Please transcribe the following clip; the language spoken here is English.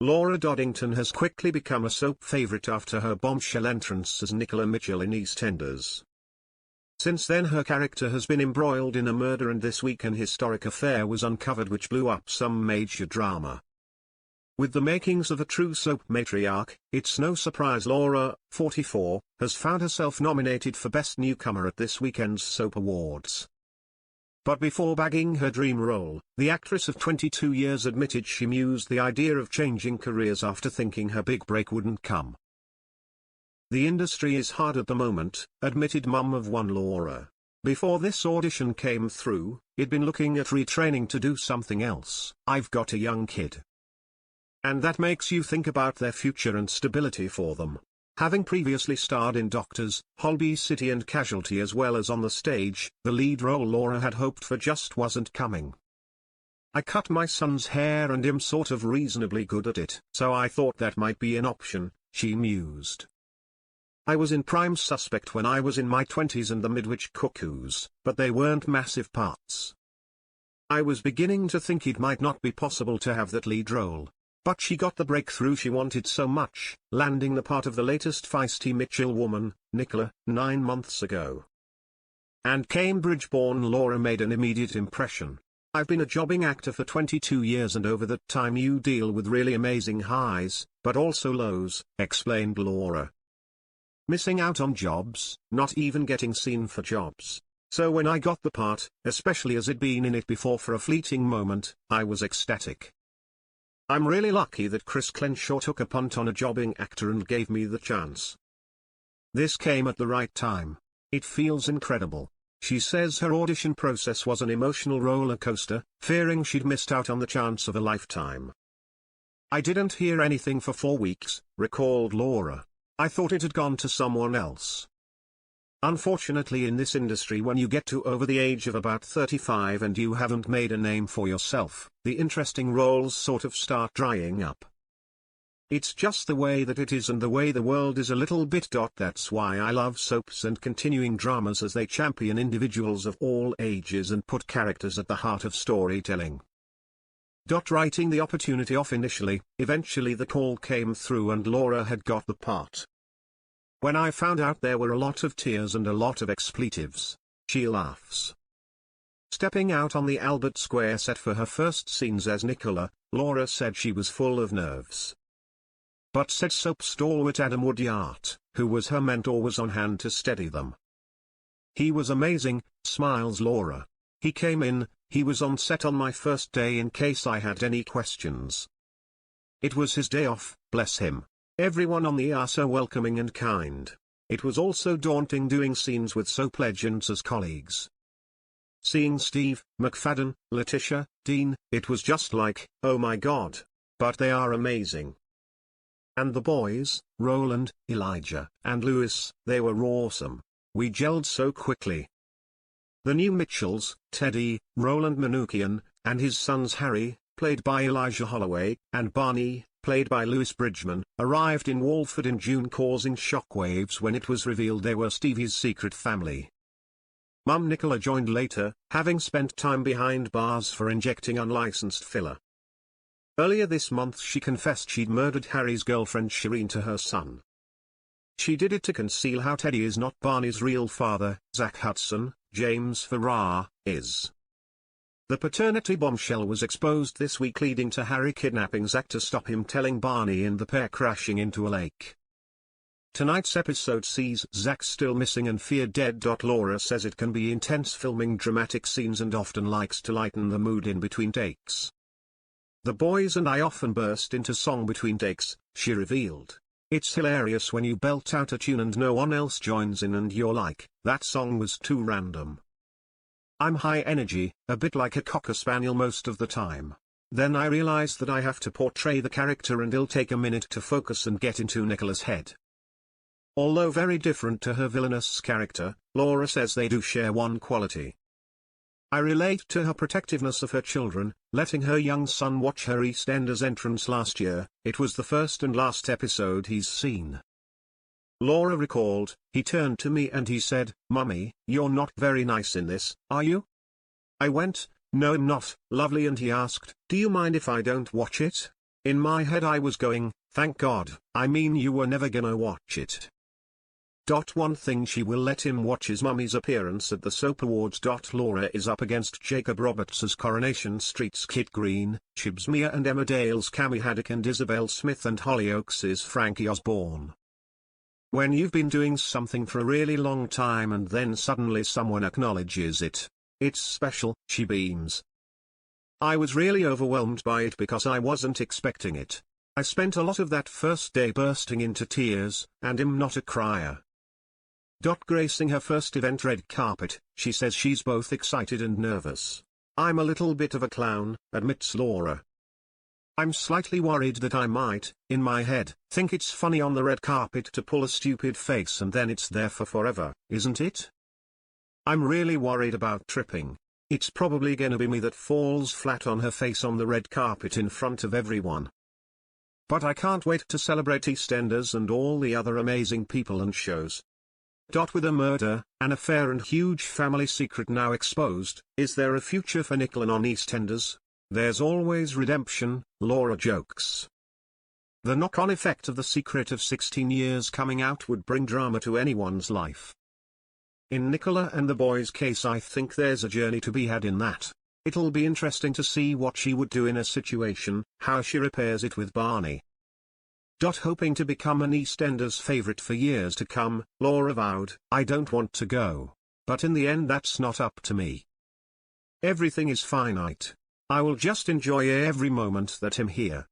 Laura Doddington has quickly become a soap favourite after her bombshell entrance as Nicola Mitchell in EastEnders. Since then her character has been embroiled in a murder, and this week an historic affair was uncovered which blew up some major drama. With the makings of a true soap matriarch, it's no surprise Laura, 44, has found herself nominated for Best Newcomer at this weekend's Soap Awards. But before bagging her dream role, the actress of 22 years admitted she mused the idea of changing careers after thinking her big break wouldn't come. "The industry is hard at the moment," admitted mum of one Laura. "Before this audition came through, I'd been looking at retraining to do something else. I've got a young kid. And that makes you think about their future and stability for them." Having previously starred in Doctors, Holby City and Casualty as well as on the stage, the lead role Laura had hoped for just wasn't coming. "I cut my son's hair and am sort of reasonably good at it, so I thought that might be an option," she mused. "I was in Prime Suspect when I was in my 20s and The Midwich Cuckoos, but they weren't massive parts. I was beginning to think it might not be possible to have that lead role. But she got the breakthrough she wanted so much, landing the part of the latest feisty Mitchell woman, Nicola, 9 months ago. And Cambridge-born Laura made an immediate impression. "I've been a jobbing actor for 22 years and over that time you deal with really amazing highs, but also lows," explained Laura. "Missing out on jobs, not even getting seen for jobs. So when I got the part, especially as I'd been in it before for a fleeting moment, I was ecstatic. I'm really lucky that Chris Crenshaw took a punt on a jobbing actor and gave me the chance. This came at the right time. It feels incredible." She says her audition process was an emotional roller coaster, fearing she'd missed out on the chance of a lifetime. "I didn't hear anything for 4 weeks, recalled Laura. "I thought it had gone to someone else. Unfortunately in this industry when you get to over the age of about 35 and you haven't made a name for yourself, the interesting roles sort of start drying up. It's just the way that it is and the way the world is a little bit. That's why I love soaps and continuing dramas as they champion individuals of all ages and put characters at the heart of storytelling." Writing the opportunity off initially, eventually the call came through and Laura had got the part. "When I found out there were a lot of tears and a lot of expletives," she laughs. Stepping out on the Albert Square set for her first scenes as Nicola, Laura said she was full of nerves. But said soap stalwart Adam Woodyard, who was her mentor, was on hand to steady them. "He was amazing," smiles Laura. "He came in, he was on set on my first day in case I had any questions. It was his day off, bless him. Everyone on the are so welcoming and kind. It was also daunting doing scenes with soap legends as colleagues. Seeing Steve, McFadden, Letitia, Dean, it was just like, oh my god. But they are amazing. And the boys, Roland, Elijah, and Lewis, they were awesome. We gelled so quickly." The new Mitchells, Teddy, Roland Manookian, and his sons Harry, played by Elijah Holloway, and Barney, played by Lewis Bridgman, arrived in Walford in June, causing shockwaves when it was revealed they were Stevie's secret family. Mum Nicola joined later, having spent time behind bars for injecting unlicensed filler. Earlier this month she confessed she'd murdered Harry's girlfriend Shireen to her son. She did it to conceal how Teddy is not Barney's real father, Zach Hudson, James Farrar, is. The paternity bombshell was exposed this week, leading to Harry kidnapping Zach to stop him telling Barney and the pair crashing into a lake. Tonight's episode sees Zach still missing and feared dead. Laura says it can be intense filming dramatic scenes and often likes to lighten the mood in between takes. "The boys and I often burst into song between takes," she revealed. "It's hilarious when you belt out a tune and no one else joins in and you're like, that song was too random. I'm high energy, a bit like a cocker spaniel most of the time. Then I realize that I have to portray the character and it'll take a minute to focus and get into Nicola's head." Although very different to her villainous character, Laura says they do share one quality. "I relate to her protectiveness of her children, letting her young son watch her EastEnders entrance last year. It was the first and last episode he's seen." Laura recalled, "He turned to me and he said, 'Mummy, you're not very nice in this, are you?' I went, 'No I'm not, lovely,' and he asked, 'Do you mind if I don't watch it?' In my head I was going, thank God, I mean you were never gonna watch it. One thing she will let him watch is Mummy's appearance at the Soap Awards. Laura is up against Jacob Roberts' Coronation Street's Kit Green, Chibs Mia and Emma Dale's Cammy Haddock and Isabel Smith and Hollyoaks' Frankie Osborne. When you've been doing something for a really long time and then suddenly someone acknowledges it, it's special, she beams. I was really overwhelmed by it because I wasn't expecting it. I spent a lot of that first day bursting into tears, and I'm not a crier. Gracing her first event red carpet, she says she's both excited and nervous. I'm a little bit of a clown, admits Laura. I'm slightly worried that I might, in my head, think it's funny on the red carpet to pull a stupid face and then it's there for forever, isn't it? I'm really worried about tripping. It's probably gonna be me that falls flat on her face on the red carpet in front of everyone. But I can't wait to celebrate EastEnders and all the other amazing people and shows. With a murder, an affair and huge family secret now exposed, is there a future for Nicola on EastEnders? There's always redemption, Laura jokes. The knock-on effect of the secret of 16 years coming out would bring drama to anyone's life. In Nicola and the boys' case, I think there's a journey to be had in that. It'll be interesting to see what she would do in a situation, how she repairs it with Barney. Hoping to become an EastEnders favorite for years to come, Laura vowed, I don't want to go. But in the end that's not up to me. Everything is finite. I will just enjoy every moment that I'm here.